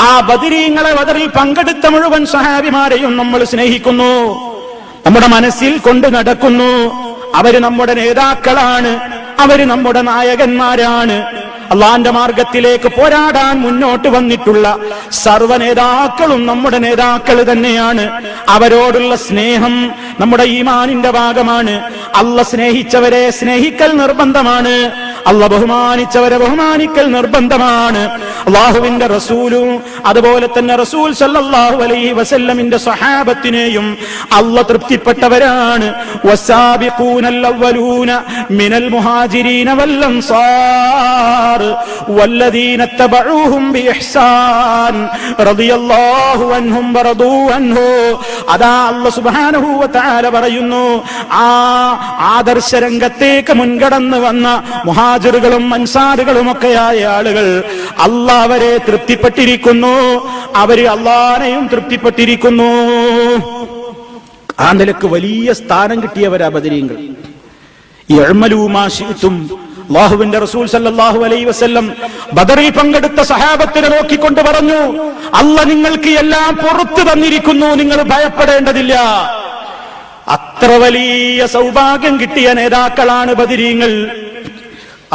ആ ബദരീങ്ങളെ ബദറിൽ പങ്കെടുത്ത മുഴുവൻ സഹാബിമാരെയും നമ്മൾ സ്നേഹിക്കുന്നു, നമ്മുടെ മനസ്സിൽ കൊണ്ട് നടക്കുന്നു. അവര് നമ്മുടെ നേതാക്കളാണ്, അവര് നമ്മുടെ നായകന്മാരാണ്. അള്ളാന്റെ മാർഗത്തിലേക്ക് പോരാടാൻ മുന്നോട്ട് വന്നിട്ടുള്ള സർവ്വ നേതാക്കളും നമ്മുടെ നേതാക്കൾ തന്നെയാണ്. അവരോടുള്ള സ്നേഹം നമ്മുടെ ഈമാനിന്റെ ഭാഗമാണ്. അള്ള സ്നേഹിച്ചവരെ സ്നേഹിക്കൽ നിർബന്ധമാണ്, അള്ള ബഹുമാനിച്ചവരെ ബഹുമാനിക്കൽ നിർബന്ധമാണ്. അള്ളാഹുവിന്റെ റസൂലും അതുപോലെ തന്നെ റസൂൽ സല്ലല്ലാഹു അലൈഹി വസല്ലമിന്റെ സ്വഹാബത്തിനെയും അള്ള തൃപ്തിപ്പെട്ടവരാണ്. വസാബിഖൂനൽ അവ്വലൂന മിനൽ മുഹാജിരീന വൽ അൻസാർ വല്ലദീന തബഊഹും ബിഇഹ്സാൻ റളിയല്ലാഹു അൻഹും വറദൂ അൻഹു. അതാ അല്ലാഹു സുബ്ഹാനഹു വ തആല പറയുന്നു, ആ ആദർശ രംഗത്തേക്ക് മുൻകടന്ന് വന്ന മുഹാജിറുകളും അൻസാറുകളും ഒക്കെയായ ആളുകൾ അല്ലാഹ് അവരെ തൃപ്തിപ്പെട്ടിരിക്കുന്നു, അവര് അല്ലാഹനെയും തൃപ്തിപ്പെട്ടിരിക്കുന്നു. ആ നിലക്ക് വലിയ സ്ഥാനം കിട്ടിയവരാ ബദരീങ്ങൾ. ഇഅ്മലൂ മാ ശിഅ്തും. അല്ലാഹുവിന്റെ റസൂൽ സല്ലല്ലാഹു അലൈഹി വസല്ലം ബദറിൽ പങ്കെടുത്ത സഹാബത്തിനെ നോക്കിക്കൊണ്ട് പറഞ്ഞു, അല്ലാഹ് നിങ്ങൾക്ക് എല്ലാം പുറത്തു തന്നിരിക്കുന്നു, നിങ്ങൾ ഭയപ്പെടേണ്ടതില്ല. അത്ര വലിയ സൗഭാഗ്യം കിട്ടിയ നേതാക്കളാണ് ബദരീങ്ങൾ.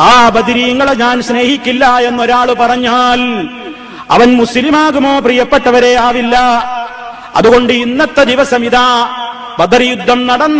ആ ബദരീങ്ങളെ ഞാൻ സ്നേഹിക്കില്ല എന്നൊരാൾ പറഞ്ഞാൽ അവൻ മുസ്ലിമാകുമോ? പ്രിയപ്പെട്ടവരെ, ആവില്ല. അതുകൊണ്ട് ഇന്നത്തെ ദിവസം ഇതാ ബദർ യുദ്ധം നടന്ന